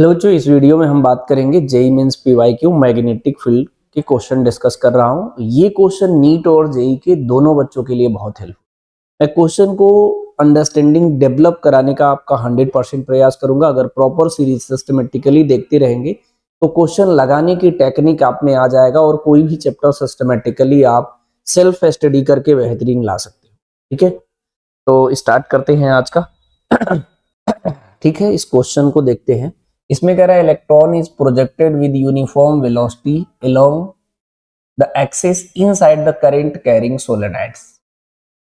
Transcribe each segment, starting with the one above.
Hello बच्चों, इस video में हम बात करेंगे JEE Mains PYQ magnetic field के क्वेश्चन डिस्कस कर रहा हूं। ये क्वेश्चन नीट और जेई के दोनों बच्चों के लिए बहुत हेल्पफुल। मैं क्वेश्चन को अंडरस्टैंडिंग डेवलप कराने का आपका 100% प्रयास करूंगा। अगर प्रॉपर सीरीज सिस्टमेटिकली देखते रहेंगे तो क्वेश्चन लगाने की टेक्निक आप में आ जाएगा और कोई भी चैप्टर सिस्टमेटिकली आप सेल्फ स्टडी करके बेहतरीन ला सकते हो। ठीक है, तो स्टार्ट करते हैं आज का। ठीक है, इस क्वेश्चन को देखते हैं। इसमें कह रहा है electron is projected with uniform velocity along the axis inside the current carrying solenoids.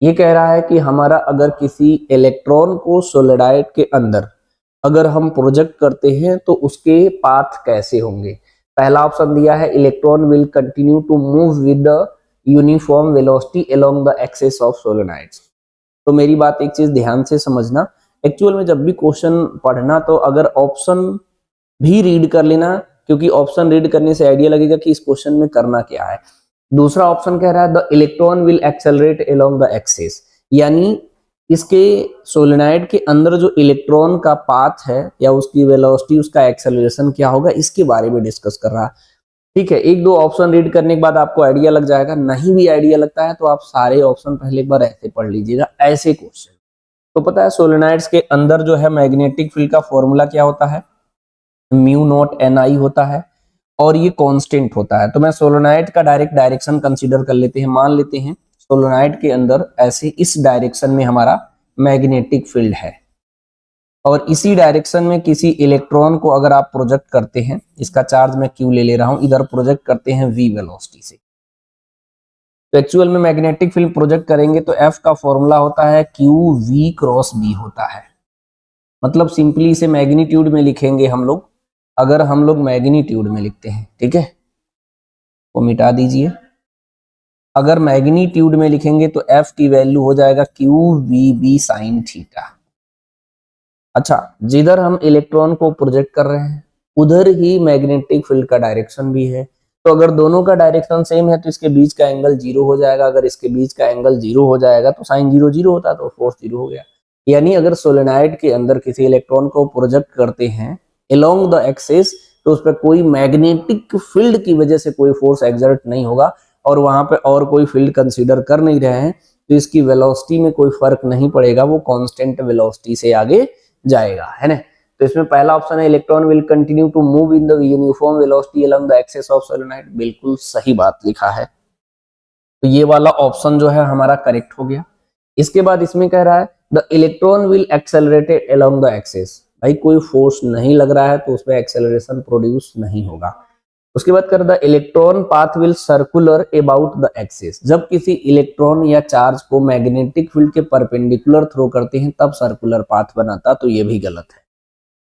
ये कह रहा है कि हमारा अगर किसी इलेक्ट्रॉन को सोलेनाइड के अंदर अगर हम प्रोजेक्ट करते हैं तो उसके पाथ कैसे होंगे। पहला ऑप्शन दिया है electron will continue to move with the uniform velocity along the axis of solenoids. तो मेरी बात एक चीज ध्यान से समझना, एक्चुअल में जब भी क्वेश्चन पढ़ना तो अगर ऑप्शन भी रीड कर लेना, क्योंकि ऑप्शन रीड करने से आइडिया लगेगा कि इस क्वेश्चन में करना क्या है। दूसरा ऑप्शन कह रहा है the electron will accelerate along the axis, यानी इसके सोलेनाइड के अंदर जो इलेक्ट्रॉन का पाथ है या उसकी वेलोसिटी, उसका एक्सेलरेशन क्या होगा, इसके बारे में डिस्कस कर रहा है। ठीक है, एक दो ऑप्शन रीड करने के बाद आपको आइडिया लग जाएगा। नहीं भी आइडिया लगता है तो आप सारे ऑप्शन पहले एक बार ऐसे पढ़ लीजिएगा, ऐसे क्वेश्चन। तो पता है सोलेनाइड्स के अंदर जो है मैग्नेटिक फील्ड का फॉर्मूला क्या होता है, म्यू नॉट एन आई होता है और ये कांस्टेंट होता है। तो मैं सोलेनाइड का डायरेक्ट डायरेक्शन कंसीडर कर लेते हैं। मान लेते हैं सोलेनाइड के अंदर ऐसे इस डायरेक्शन में हमारा मैग्नेटिक फील्ड है और इसी डायरेक्शन में किसी इलेक्ट्रॉन को अगर आप प्रोजेक्ट करते हैं, इसका चार्ज मैं क्यू ले रहा हूं, इधर प्रोजेक्ट करते हैं वी वेलोसिटी से, तो एक्चुअल में मैग्नेटिक फील्ड प्रोजेक्ट करेंगे तो एफ का फॉर्मूला होता है क्यू वी क्रॉस बी होता है। मतलब सिंपली इसे मैग्नीट्यूड में लिखेंगे हम लोग। अगर हम लोग मैग्नीट्यूड में लिखते हैं, ठीक है, वो मिटा दीजिए। अगर मैग्नीट्यूड में लिखेंगे तो एफ की वैल्यू हो जाएगा Q V B sine theta. अच्छा, जिधर हम इलेक्ट्रॉन को प्रोजेक्ट कर रहे हैं उधर ही मैग्नेटिक फील्ड का डायरेक्शन भी है। तो अगर दोनों का डायरेक्शन सेम है तो इसके बीच का एंगल जीरो हो जाएगा। अगर इसके बीच का एंगल जीरो हो जाएगा तो साइन जीरो जीरो होता है तो फोर्स जीरो हो गया। यानी अगर सोलेनाइड के अंदर किसी इलेक्ट्रॉन को प्रोजेक्ट करते हैं अलोंग द एक्सिस तो उस पर कोई मैग्नेटिक फील्ड की वजह से कोई फोर्स एक्सर्ट नहीं होगा और वहां पे और कोई फील्ड कंसीडर कर नहीं रहे हैं तो इसकी वेलोसिटी में कोई फर्क नहीं पड़ेगा, वो कांस्टेंट वेलोसिटी से आगे जाएगा, है ना। तो इसमें पहला ऑप्शन है electron will continue to move in the uniform velocity along the axis of solenoid. बिल्कुल सही बात लिखा है, तो ये वाला ऑप्शन जो है हमारा करेक्ट हो गया। इसके बाद इसमें कह रहा है the electron will accelerate along the axis. भाई कोई फोर्स नहीं लग रहा है तो उसमें एक्सेलरेशन प्रोड्यूस नहीं होगा। उसके बाद कर the electron path will circular about the axis. जब किसी इलेक्ट्रॉन या चार्ज को मैग्नेटिक फील्ड के परपेंडिकुलर थ्रो करते हैं तब सर्कुलर पाथ बनाता, तो ये भी गलत है।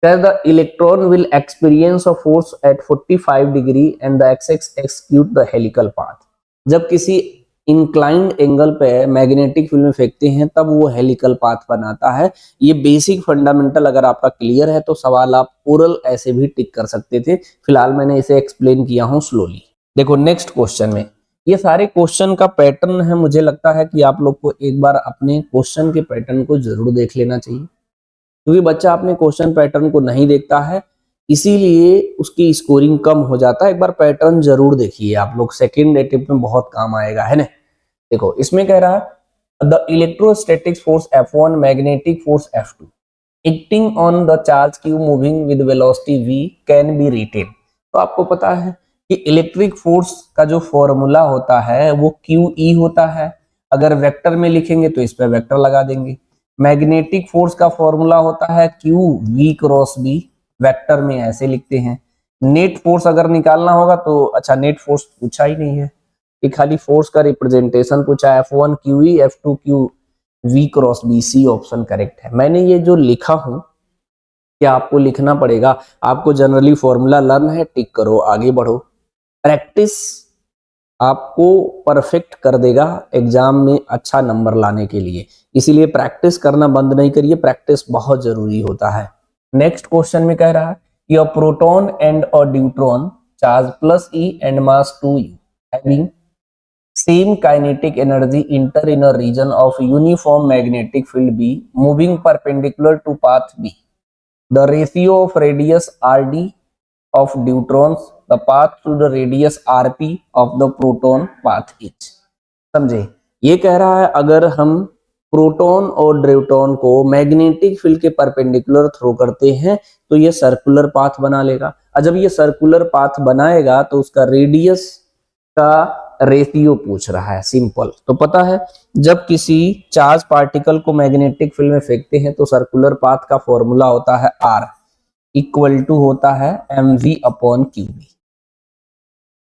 The electron will experience a force at 45 degree and the axis execute the helical path। जब किसी इंक्लाइंड एंगल पे मैग्नेटिक फील्ड में फेंकते हैं तब वो हेलिकल पाथ बनाता है। ये बेसिक फंडामेंटल अगर आपका क्लियर है तो सवाल आप ओरल ऐसे भी टिक कर सकते थे। फिलहाल मैंने इसे एक्सप्लेन किया हूं स्लोली। देखो नेक्स्ट क्वेश्चन में, ये सारे क्वेश्चन का पैटर्न है, मुझे लगता है कि आप लोग को एक बार अपने क्वेश्चन के पैटर्न को जरूर देख लेना चाहिए, क्योंकि बच्चा अपने क्वेश्चन पैटर्न को नहीं देखता है इसीलिए उसकी स्कोरिंग कम हो जाता है। एक बार पैटर्न जरूर देखिए आप लोग, सेकंड अटेम्प्ट में बहुत काम आएगा, है ना। देखो इसमें कह रहा है the electrostatic force F1 magnetic force F2 acting on the charge Q moving with velocity V can be written. तो आपको पता है कि इलेक्ट्रिक फोर्स का जो फॉर्मूला होता है वो QE होता है। अगर वेक्टर में लिखेंगे तो इस पर वेक्टर लगा देंगे। मैग्नेटिक फोर्स का फॉर्मूला होता है Q V cross B, vector में ऐसे लिखते हैं। नेट फोर्स अगर निकालना होगा तो अच्छा, नेट फोर्स पूछा ही नहीं है, ये खाली फोर्स का रिप्रेजेंटेशन पूछा है। F1 QE F2 Q V cross B, C option correct है। मैंने ये जो लिखा हूं क्या आपको लिखना पड़ेगा, आपको जनरली फॉर्मूला लर्न है, टिक करो आगे बढ़ो। प्रैक्टिस आपको परफेक्ट कर देगा एग्जाम में अच्छा नंबर लाने के लिए, इसीलिए प्रैक्टिस करना बंद नहीं करिए, प्रैक्टिस बहुत जरूरी होता है। नेक्स्ट क्वेश्चन में कह रहा है कि a proton and a deuteron charge plus e and mass 2u having same kinetic energy enter in a region of uniform magnetic field B moving perpendicular to path B. The ratio of radius R D of deuterons the path through the radius R P of the proton path each. समझे, ये कह रहा है अगर हम proton और deuteron को magnetic field के परपेंडिकुलर थ्रो करते हैं तो ये सर्कुलर पाथ बना लेगा, और जब ये सर्कुलर पाथ बनाएगा तो उसका रेडियस का रेशियो पूछ रहा है। सिंपल, तो पता है जब किसी चार्ज पार्टिकल को मैग्नेटिक फील्ड में फेंकते हैं तो सर्कुलर पाथ का फॉर्मूला होता है आर इक्वल टू होता है mv अपॉन क्यूबी।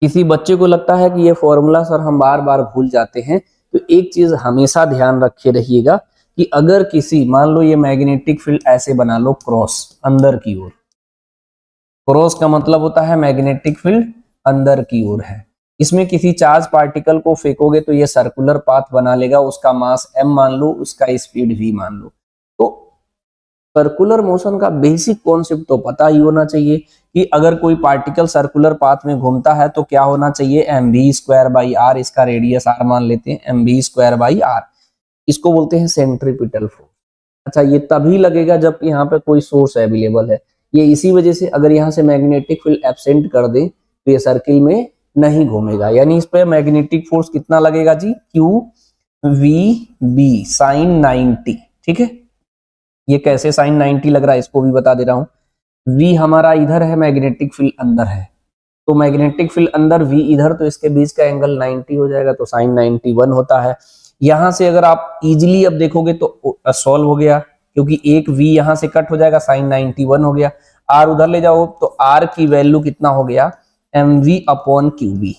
किसी बच्चे को लगता है कि ये फॉर्मूला सर हम बार बार भूल जाते हैं, तो एक चीज हमेशा ध्यान रखे रहिएगा कि अगर किसी, मान लो ये मैग्नेटिक फील्ड ऐसे बना लो क्रॉस अंदर की ओर, क्रॉस का मतलब होता है मैग्नेटिक फील्ड अंदर की ओर है, इसमें किसी चार्ज पार्टिकल को फेंकोगे तो ये सर्कुलर पाथ बना लेगा, उसका मास m मान लो, उसका स्पीड v मान लो। तो सर्कुलर मोशन का बेसिक कॉन्सेप्ट तो पता ही होना चाहिए कि अगर कोई पार्टिकल सर्कुलर पाथ में घूमता है तो क्या होना चाहिए, mv स्क्वायर बाई आर, इसका रेडियस r मान लेते हैं, mv स्क्वायर बाई आर, इसको बोलते हैं सेंट्रीपिटल फोर्स। अच्छा, ये तभी लगेगा जब यहाँ पे कोई सोर्स अवेलेबल है, ये इसी वजह से अगर यहाँ से मैग्नेटिक फील्ड एब्सेंट कर दे तो ये सर्किल में नहीं घूमेगा, यानी इस पे मैग्नेटिक फोर्स कितना लगेगा जी, क्यू वी बी साइन 90। ठीक है, ये कैसे साइन 90 लग रहा है इसको भी बता दे रहा हूं। V हमारा इधर है, मैग्नेटिक फील्ड अंदर है, तो मैग्नेटिक फील्ड अंदर V इधर, तो इसके बीच का एंगल 90 हो जाएगा, तो साइन 91 होता है। यहां से अगर आप इजीली अब देखोगे तो सॉल्व हो गया, क्योंकि एक V यहां से कट हो जाएगा, साइन 91 हो गया। R उधर ले जाओ तो R की वैल्यू कितना हो गया, mv अपॉन क्यूबी।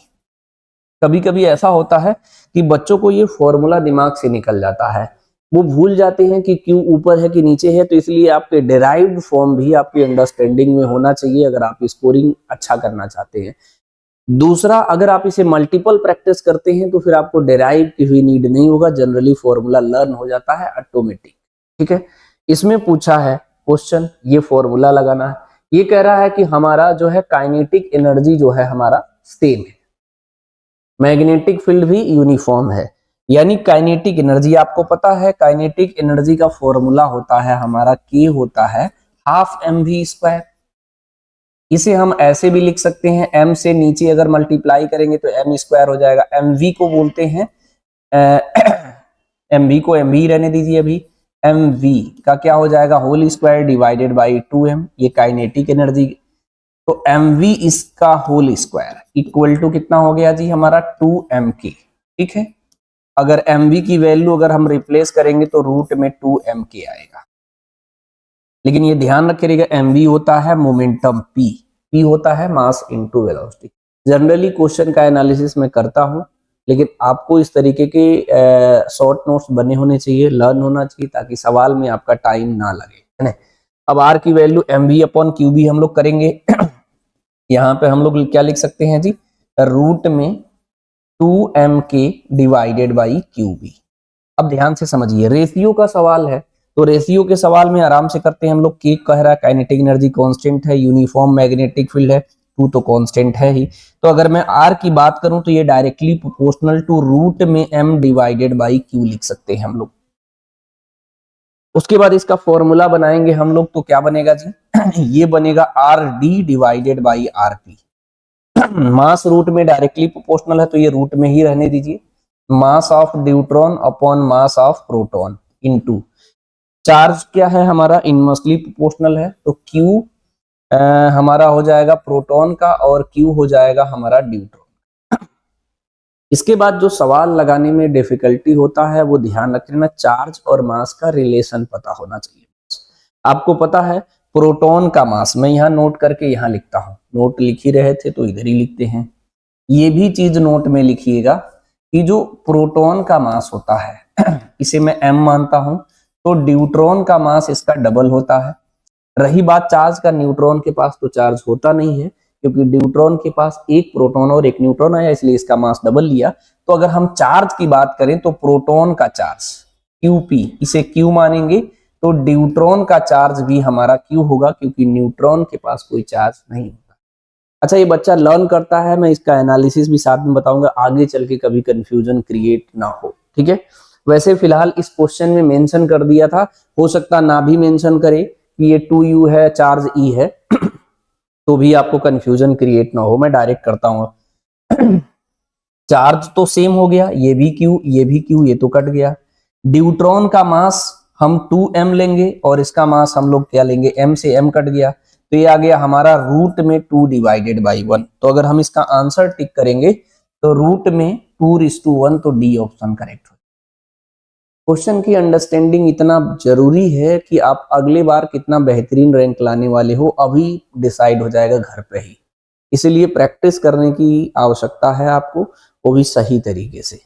कभी कभी ऐसा होता है कि बच्चों को ये फॉर्मूला दिमाग से निकल जाता है, वो भूल जाते हैं कि क्यू ऊपर है कि नीचे है, तो इसलिए आपके डिराइव्ड फॉर्म भी आपकी अंडरस्टैंडिंग में होना चाहिए अगर आप स्कोरिंग अच्छा करना चाहते हैं। दूसरा, अगर आप इसे मल्टीपल प्रैक्टिस करते हैं तो फिर आपको डिराइव की भी नीड नहीं होगा, जनरली फॉर्मूला लर्न हो जाता है ऑटोमेटिक। ठीक है, इसमें पूछा है क्वेश्चन, ये फॉर्मूला लगाना है। ये कह रहा है कि हमारा जो है काइनेटिक एनर्जी जो है हमारा सेम है, मैग्नेटिक फील्ड भी यूनिफॉर्म है, यानी काइनेटिक एनर्जी आपको पता है, काइनेटिक एनर्जी का फॉर्मूला होता है हमारा के होता है हाफ mv स्क्वायर। इसे हम ऐसे भी लिख सकते हैं, m से नीचे अगर मल्टीप्लाई करेंगे तो m स्क्वायर हो जाएगा। mv को बोलते हैं mv को mv रहने दीजिए अभी, mv का क्या हो जाएगा, whole square divided by 2m, ये काइनेटिक एनर्जी। तो mv इसका होल स्क्वायर इक्वल टू कितना हो गया जी हमारा 2mk। ठीक है, अगर mv की वैल्यू अगर हम रिप्लेस करेंगे तो रूट में 2mk आएगा, लेकिन ये ध्यान रखिएगा mv होता है मोमेंटम p होता है mass into velocity. Generally question का एनालिसिस मैं करता हूं, लेकिन आपको इस तरीके के शॉर्ट नोट्स बने होने चाहिए, लर्न होना चाहिए, ताकि सवाल में आपका टाइम ना लगे, है ना। अब r की वैल्यू mv अपॉन क्यूबी हम लोग करेंगे। यहाँ पे हम लोग क्या लिख सकते हैं जी, रूट में 2mk डिवाइडेड बाई क्यूबी। अब ध्यान से समझिए, रेशियो का सवाल है, तो रेशियो के सवाल में आराम से करते हैं हम लोग। के कह रहा है काइनेटिक एनर्जी कांस्टेंट है, यूनिफॉर्म मैग्नेटिक फील्ड है, 2 तो कांस्टेंट है ही, तो अगर मैं आर की बात करूं तो ये डायरेक्टली प्रोपोर्शनल टू रूट में m डिवाइडेड बाई क्यू लिख सकते हैं हम लोग। उसके बाद इसका फॉर्मूला बनाएंगे हम लोग, तो क्या बनेगा जी ये बनेगा R D divided by R P. Mass root में डायरेक्टली प्रोपोर्शनल है तो ये रूट में ही रहने दीजिए, mass of neutron upon mass of proton into charge क्या है हमारा, इनवर्सली प्रोपोर्शनल है, तो Q हमारा हो जाएगा प्रोटॉन का और Q हो जाएगा हमारा न्यूट्रॉन। इसके बाद जो सवाल लगाने में डिफिकल्टी होता है वो ध्यान रखना, चार्ज और मास का रिलेशन पता होना चाहिए। आपको पता है प्रोटॉन का मास, मैं यहाँ नोट करके यहाँ लिखता हूँ, नोट लिख ही रहे थे तो इधर ही लिखते हैं, ये भी चीज नोट में लिखिएगा कि जो प्रोटॉन का मास होता है इसे मैं m मानता हूं, तो न्यूट्रॉन का मास इसका डबल होता है। रही बात चार्ज का, न्यूट्रॉन के पास तो चार्ज होता नहीं है, क्योंकि न्यूट्रॉन के पास एक प्रोटॉन और एक न्यूट्रॉन आया, इसलिए इसका मास डबल लिया। तो अगर हम चार्ज की बात करें तो प्रोटॉन का चार्ज Qp, इसे Q मानेंगे, तो न्यूट्रॉन का चार्ज भी हमारा Q होगा, क्योंकि न्यूट्रॉन के पास कोई चार्ज नहीं होता। अच्छा, ये बच्चा लर्न करता है, मैं इसका एनालिसिस भी साथ में बताऊंगा, आगे चल के कभी कंफ्यूजन क्रिएट ना हो। ठीक है, वैसे फिलहाल इस क्वेश्चन में मेंशन कर दिया था, हो सकता ना भी मेंशन करे, कि ये 2u है, चार्ज e है, तो भी आपको कंफ्यूजन क्रिएट ना हो, मैं डायरेक्ट करता हूँ। चार्ज तो सेम हो गया, ये भी q, ये भी q, ये तो कट गया। ड्यूट्रॉन का मास हम 2m लेंगे और इसका मास हम लोग क्या लेंगे, m से m कट गया, तो ये आ गया हमारा रूट में 2 डिवाइडेड बाई 1। तो अगर हम इसका आंसर टिक करेंगे तो रूट में 2:1, तो डी ऑप्शन करेक्ट हो। क्वेश्चन की अंडरस्टैंडिंग इतना जरूरी है कि आप अगले बार कितना बेहतरीन रैंक लाने वाले हो अभी डिसाइड हो जाएगा घर पे ही, इसलिए प्रैक्टिस करने की आवश्यकता है आपको, वो भी सही तरीके से।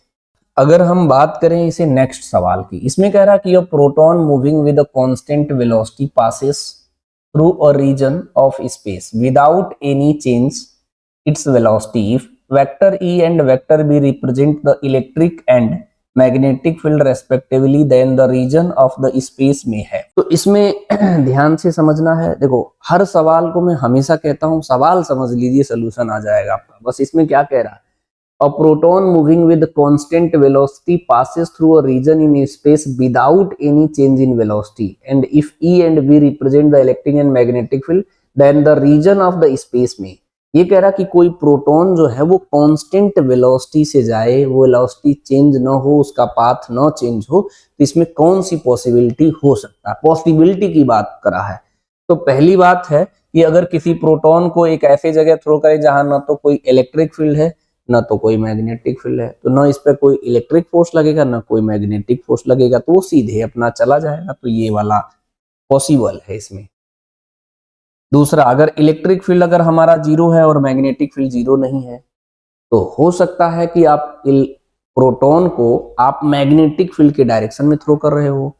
अगर हम बात करें इसे नेक्स्ट सवाल की, इसमें कह रहा कि a proton moving with a constant velocity passes through a region of space without any change its velocity if vector E and vector B represent the electric and magnetic field respectively then the region of the space में है। तो इसमें ध्यान से समझना है, देखो हर सवाल को मैं हमेशा कहता हूं सवाल समझ लीजिए सलूशन आ जाएगा आपका। बस इसमें क्या कह रहा है, a proton moving with constant velocity passes through a region in space without any change in velocity and if E and B represent the electric and magnetic field then the region of the space में। ये कह रहा कि कोई proton जो है वो constant velocity से जाए, वो वेलोसिटी चेंज ना हो, उसका पाथ ना चेंज हो, तो इसमें कौन सी पॉसिबिलिटी हो सकता है, पॉसिबिलिटी की बात करा है। तो पहली बात है कि अगर किसी प्रोटॉन को एक ऐसी जगह थ्रो करे जहां ना तो कोई इलेक्ट्रिक फील्ड है ना तो कोई मैग्नेटिक फील्ड है, तो ना इस पर कोई इलेक्ट्रिक फोर्स लगेगा ना कोई मैग्नेटिक फोर्स लगेगा, तो वो सीधे अपना चला जाएगा, तो ये वाला पॉसिबल है इसमें। दूसरा, अगर इलेक्ट्रिक फील्ड अगर हमारा जीरो है और मैग्नेटिक फील्ड जीरो नहीं है, तो हो सकता है कि आप प्रोटॉन को आप मैग्नेटिक फील्ड के डायरेक्शन में थ्रो कर रहे हो।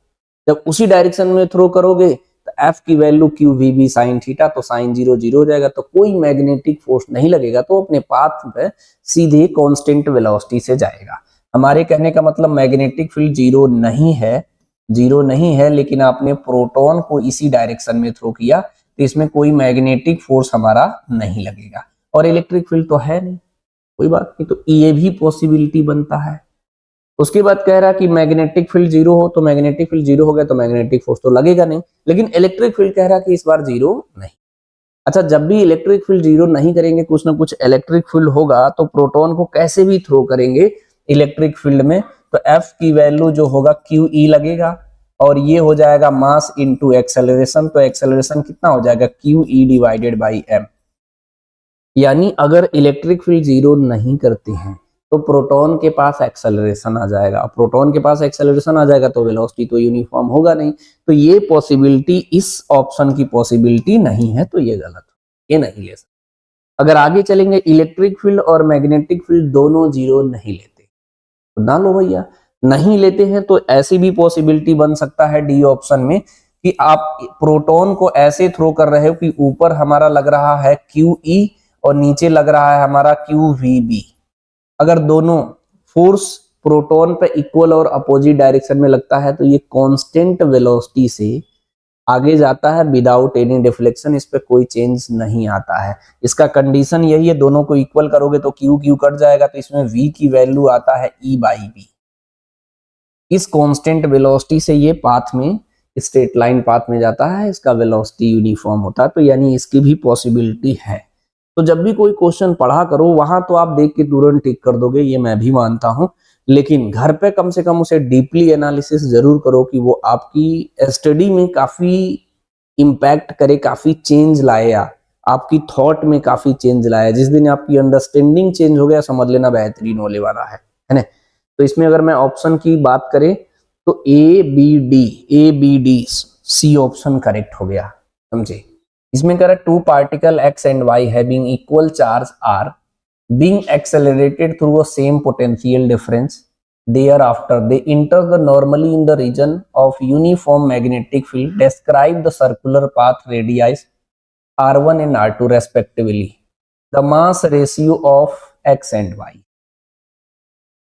जब उसी डायरेक्शन में थ्रो करोगे तो एफ की value Q V B sine theta, तो साइन जीरो जीरो हो जाएगा, तो कोई मैग्नेटिक फोर्स नहीं लगेगा, तो अपने पाथ पे सीधे कांस्टेंट वेलोसिटी से जाएगा। हमारे कहने का मतलब मैग्नेटिक फील्ड जीरो नहीं है, लेकिन आपने प्रोटॉन को इसी डायरेक्शन में थ्रो किया, तो इसमें कोई मैग्नेटिक फोर्स हमारा नहीं लगेगा, और इलेक्ट्रिक फील्ड तो है नहीं, कोई बात नहीं, तो ये भी पॉसिबिलिटी बनता है। उसके बाद कह रहा कि मैग्नेटिक फील्ड जीरो हो, तो मैग्नेटिक फील्ड जीरो हो गया तो मैग्नेटिक फोर्स तो लगेगा नहीं, लेकिन इलेक्ट्रिक फील्ड कह रहा कि इस बार जीरो नहीं। अच्छा, जब भी इलेक्ट्रिक फील्ड जीरो नहीं करेंगे, कुछ ना कुछ इलेक्ट्रिक फील्ड होगा, तो प्रोटॉन को कैसे भी थ्रो करेंगे इलेक्ट्रिक फील्ड में, तो एफ की वैल्यू जो होगा क्यू ई लगेगा, और ये हो जाएगा मास इनटू एक्सेलरेशन, तो एक्सेलरेशन कितना हो जाएगा Q E divided by M. यानी अगर इलेक्ट्रिक फील्ड जीरो नहीं करते हैं तो प्रोटॉन के पास एक्सेलरेशन आ जाएगा, प्रोटॉन के पास एक्सेलरेशन आ जाएगा तो वेलोसिटी तो यूनिफॉर्म होगा नहीं, तो ये पॉसिबिलिटी इस ऑप्शन की पॉसिबिलिटी नहीं है, तो ये गलत, ये नहीं ले सकते। अगर आगे चलेंगे, इलेक्ट्रिक फील्ड और मैग्नेटिक फील्ड दोनों जीरो नहीं लेते, तो ना लो भैया, नहीं लेते हैं तो ऐसी भी पॉसिबिलिटी बन सकता है डी ऑप्शन में कि आप प्रोटॉन को ऐसे थ्रो कर रहे हो कि ऊपर हमारा लग रहा है क्यू ई और नीचे लग रहा है हमारा क्यू वी बी। अगर दोनों फोर्स प्रोटॉन पे इक्वल और अपोजिट डायरेक्शन में लगता है तो ये कांस्टेंट वेलोसिटी से आगे जाता है विदाउट एनी डिफ्लेक्शन, इस पे कोई चेंज नहीं आता है। इसका कंडीशन यही है, दोनों को इक्वल करोगे तो क्यू क्यू कट जाएगा, तो इसमें v की वैल्यू आता है e बाई बी। इस कांस्टेंट वेलोसिटी से ये पाथ में, स्ट्रेट लाइन पाथ में जाता है, इसका वेलोसिटी यूनिफॉर्म होता है, तो यानी इसकी भी पॉसिबिलिटी है। तो जब भी कोई क्वेश्चन पढ़ा करो, वहां तो आप देख के तुरंत टिक कर दोगे, ये मैं भी मानता हूं, लेकिन घर पे कम से कम उसे डीपली एनालिसिस जरूर करो कि वो आपकी स्टडी में काफी इम्पैक्ट करे, काफी चेंज लाए, आपकी थॉट में काफी चेंज लाए। जिस दिन आपकी अंडरस्टैंडिंग चेंज हो गया, समझ लेना बेहतरीन होने वाला है ना। तो इसमें अगर मैं ऑप्शन की बात करें तो A B D C option correct हो गया, समझे। इसमें कह रहा है 2 particle x and y having equal charge are being accelerated through a same potential difference, thereafter they enter the normally in the region of uniform magnetic field, describe the circular path radii r1 and r2 respectively, the mass ratio of x and y।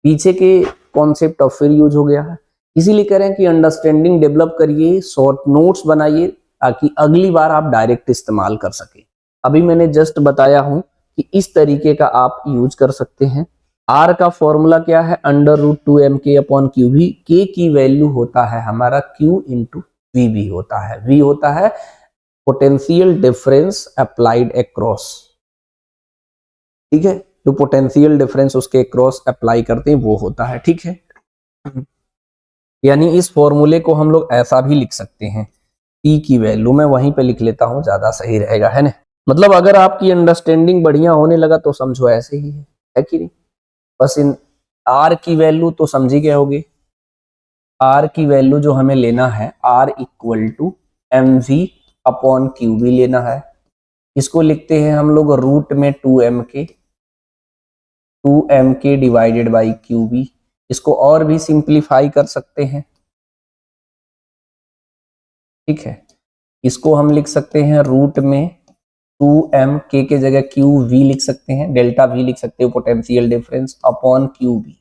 पीछे के concept of फिर use हो गया है, इसीलिए कह रहे हैं कि अंडरस्टैंडिंग डेवलप करिए, शॉर्ट नोट्स बनाइए, ताकि अगली बार आप डायरेक्ट इस्तेमाल कर सके। अभी मैंने जस्ट बताया हूं कि इस तरीके का आप यूज कर सकते हैं। R का फॉर्मूला क्या है, √2m k/q भी, k की वैल्यू होता है हमारा q इंटू VB होता है। V होता है पोटेंशियल डिफरेंस अप्लाइड अक्रॉस, ठीक है, जो पोटेंशियल डिफरेंस उसके क्रॉस अप्लाई करते हैं वो होता है, ठीक है। यानी इस फॉर्मूले को हम लोग ऐसा भी लिख सकते हैं, P की वैल्यू मैं वहीं पे लिख लेता हूं, ज्यादा सही रहेगा, है ना। मतलब अगर आपकी अंडरस्टैंडिंग बढ़िया होने लगा तो समझो ऐसे ही है कि नहीं। बस इन R की वैल्यू तो समझ ही गए होगे। R की वैल्यू जो हमें लेना है, R equal to mv upon QB लेना है। इसको लिखते हैं हम लोग रूट में 2m k divided by QB। इसको और भी सिंप्लीफाई कर सकते हैं, ठीक है। इसको हम लिख सकते हैं रूट में 2m k के जगह QV लिख सकते हैं, डेल्टा V लिख सकते हो, पोटेंशियल डिफरेंस अपॉन QB।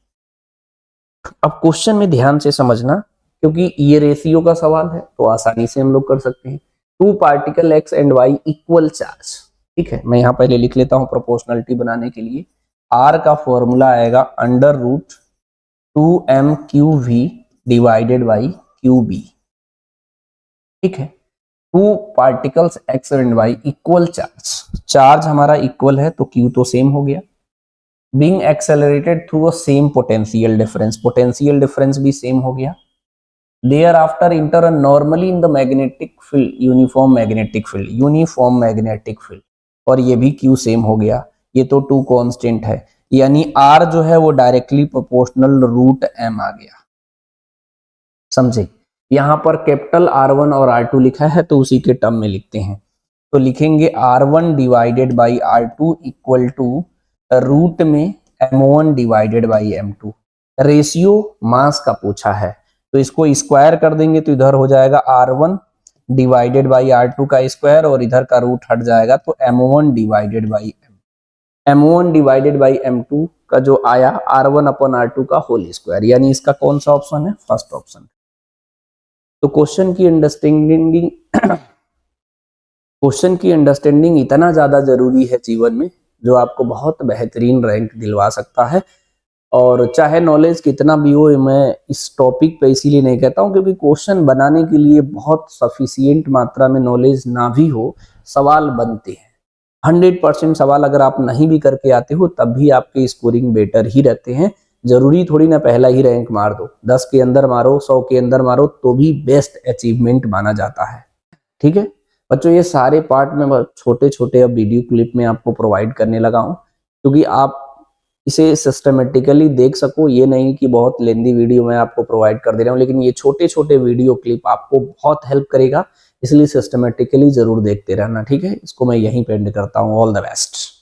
अब क्वेश्चन में ध्यान से समझना, क्योंकि ये रेशियो का सवाल है तो आसानी से हम लोग कर सकते हैं। 2 particle x and y equal charge, ठीक है। मैं यहाँ पहले लिख लेता हूँ प्रोपोर्शनलिटी बनाने के लिए। R का फॉर्मूला आएगा under root 2mQV divided by QB, ठीक है। 2 particles x and y equal charge हमारा इक्वल है तो Q तो सेम हो गया। Being accelerated through a same potential difference भी सेम हो गया। Thereafter enter normally in the magnetic field, uniform magnetic field, और ये भी Q सेम हो गया। ये तो 2 कांस्टेंट है, यानी R जो है वो डायरेक्टली प्रोपोर्शनल रूट m आ गया, समझे। यहां पर कैपिटल R1 और R2 लिखा है तो उसी के टर्म में लिखते हैं, तो लिखेंगे R1 divided by R2 equal to root में m1 divided by m2। Ratio मास का पूछा है तो इसको स्क्वायर कर देंगे तो इधर हो जाएगा R1 डिवाइडेड बाई R2 का स्क्वायर, और इधर का रूट हट जाएगा तो m1 डिवाइडेड बाई m2 का जो आया R1 अपॉन R2 का होल स्क्वायर, यानी इसका कौन सा ऑप्शन है, फर्स्ट ऑप्शन। तो क्वेश्चन की अंडरस्टैंडिंग इतना ज्यादा जरूरी है जीवन में, जो आपको बहुत बेहतरीन रैंक दिलवा सकता है। और चाहे नॉलेज कितना भी हो, मैं इस टॉपिक पे इसीलिए नहीं कहता हूं क्योंकि क्वेश्चन बनाने के लिए बहुत सफिशिएंट मात्रा में नॉलेज ना भी हो, सवाल बनते हैं। 100% सवाल अगर आप नहीं भी करके आते हो तब भी आपके स्कोरिंग बेटर ही रहते हैं। जरूरी थोड़ी ना पहला ही रैंक मार दो, 10 के अंदर मारो, 100 के अंदर मारो तो भी बेस्ट अचीवमेंट माना जाता है, ठीक है बच्चों। ये सारे पार्ट में छोटे छोटे अब वीडियो क्लिप में आपको प्रोवाइड करने लगा हूं, क्योंकि आप इसे सिस्टमेटिकली देख सको। ये नहीं कि बहुत लेंदी वीडियो मैं आपको प्रोवाइड कर दे रहा हूँ, लेकिन ये छोटे छोटे वीडियो क्लिप आपको बहुत हेल्प करेगा, इसलिए सिस्टमेटिकली जरूर देखते रहना, ठीक है। इसको मैं यहीं पे एंड करता हूँ। All the best.